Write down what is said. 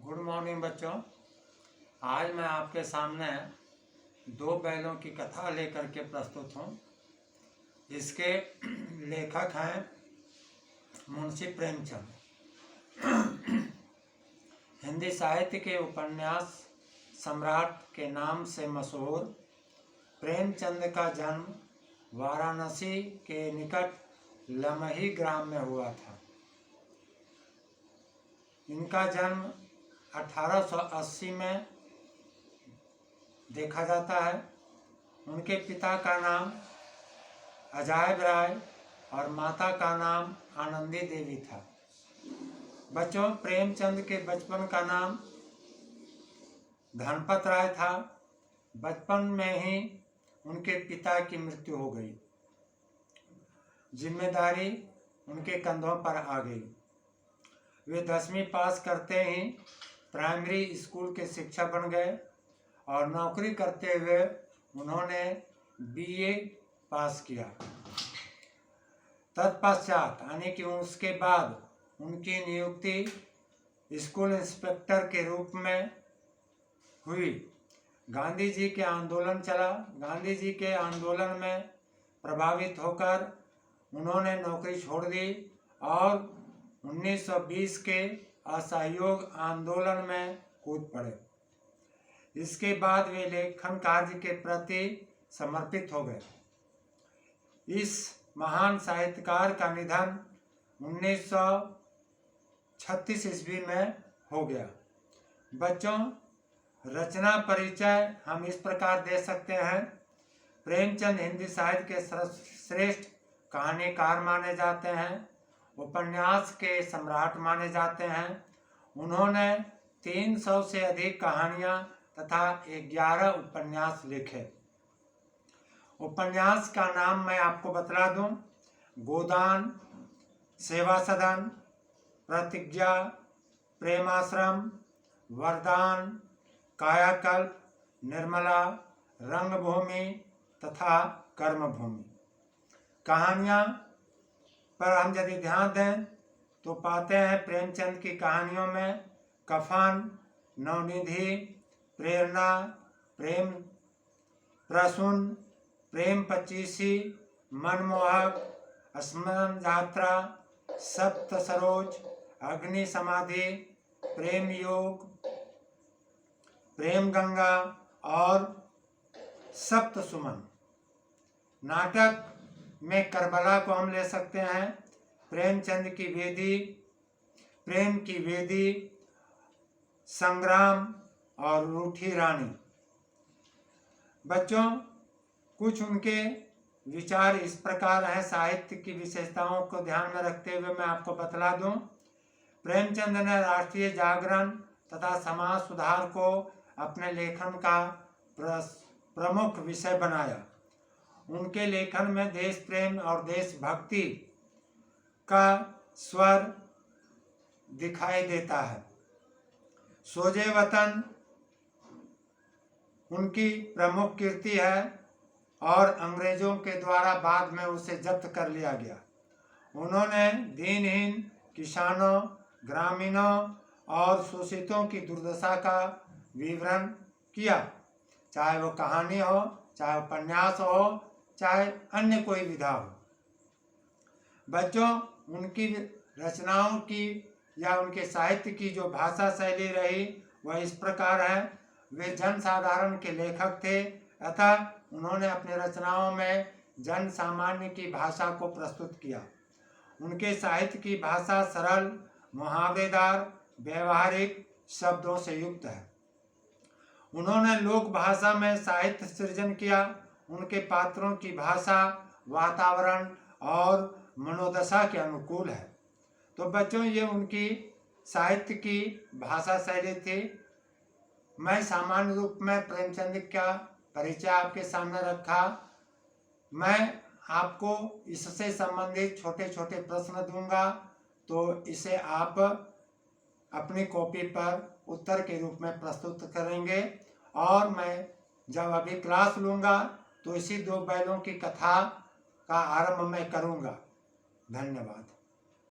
Good morning बच्चों। आज मैं आपके सामने दो बैलों की कथा लेकर के प्रस्तुत हूँ। इसके लेखक हैं मुंशी प्रेमचंद। हिंदी साहित्य के उपन्यास सम्राट के नाम से मशहूर प्रेमचंद का जन्म वाराणसी के निकट लमही ग्राम में हुआ था। इनका जन्म 1880 में देखा जाता है। उनके पिता का नाम अजायब राय और माता का नाम आनंदी देवी था। बच्चों, प्रेमचंद के बचपन का नाम धनपत राय था। बचपन में ही उनके पिता की मृत्यु हो गई। जिम्मेदारी उनके कंधों पर आ गई। वे 10वीं पास करते ही प्राइमरी स्कूल के शिक्षक बन गए और नौकरी करते हुए उन्होंने BA पास किया। तत्पश्चात यानी कि उसके बाद उनकी नियुक्ति स्कूल इंस्पेक्टर के रूप में हुई। गांधी जी के आंदोलन चला। गांधी जी के आंदोलन में प्रभावित होकर उन्होंने नौकरी छोड़ दी और 1920 के असहयोग आंदोलन में कूद पड़े। इसके बाद वे लेखन कार्य के प्रति समर्पित हो गए। इस महान साहित्यकार का निधन 1936 ईस्वी में हो गया। बच्चों, रचना परिचय हम इस प्रकार दे सकते हैं। प्रेमचंद हिंदी साहित्य के श्रेष्ठ कहानीकार माने जाते हैं। उपन्यास के सम्राट माने जाते हैं। उन्होंने 300 से अधिक कहानियां तथा 11 उपन्यास लिखे। उपन्यास का नाम मैं आपको बतला दूं: गोदान, सेवा सदन, प्रतिज्ञा, प्रेमाश्रम, वरदान, कायाकल्प, निर्मला, रंगभूमि तथा कर्मभूमि। कहानियां पर हम यदि ध्यान दें तो पाते हैं प्रेमचंद की कहानियों में कफन, नवनिधि, प्रेरणा, प्रेम प्रसून, प्रेम पचीसी, मनमोहक, स्मरण यात्रा, सप्त सरोज, अग्नि समाधि, प्रेम योग, प्रेम गंगा और सप्त सुमन। नाटक में करबला को हम ले सकते हैं। प्रेमचंद की वेदी, प्रेम की वेदी, संग्राम और रूठी रानी। बच्चों, कुछ उनके विचार इस प्रकार हैं। साहित्य की विशेषताओं को ध्यान में रखते हुए मैं आपको बतला दूं। प्रेमचंद ने राष्ट्रीय जागरण तथा समाज सुधार को अपने लेखन का प्रमुख विषय बनाया। उनके लेखन में देश प्रेम और देशभक्ति का स्वर दिखाई देता है। सोजे वतन उनकी प्रमुख कृति है और अंग्रेजों के द्वारा बाद में उसे जब्त कर लिया गया। उन्होंने दीनहीन किसानों, ग्रामीणों और शोषितों की दुर्दशा का विवरण किया, चाहे वो कहानी हो, चाहे उपन्यास हो, चाहे अन्य कोई विधा हो। बच्चों, उनकी रचनाओं की या उनके साहित्य की जो भाषा शैली रही वह इस प्रकार है। वे जन साधारण के लेखक थे, अतः उन्होंने अपनी रचनाओं में जन सामान्य की भाषा को प्रस्तुत किया। उनके साहित्य की भाषा सरल, मुहावरेदार, व्यवहारिक शब्दों से युक्त है। उन्होंने लोक भाषा में साहित्य सृजन किया। उनके पात्रों की भाषा वातावरण और मनोदशा के अनुकूल है। तो बच्चों, ये उनकी साहित्य की भाषा शैली थी। मैं सामान्य रूप में प्रेमचंद का परिचय आपके सामने रखा। मैं आपको इससे संबंधित छोटे छोटे प्रश्न दूंगा, तो इसे आप अपनी कॉपी पर उत्तर के रूप में प्रस्तुत करेंगे और मैं जब अभी क्लास लूँगा तो इसी दो बैलों की कथा का आरंभ मैं करूँगा। धन्यवाद।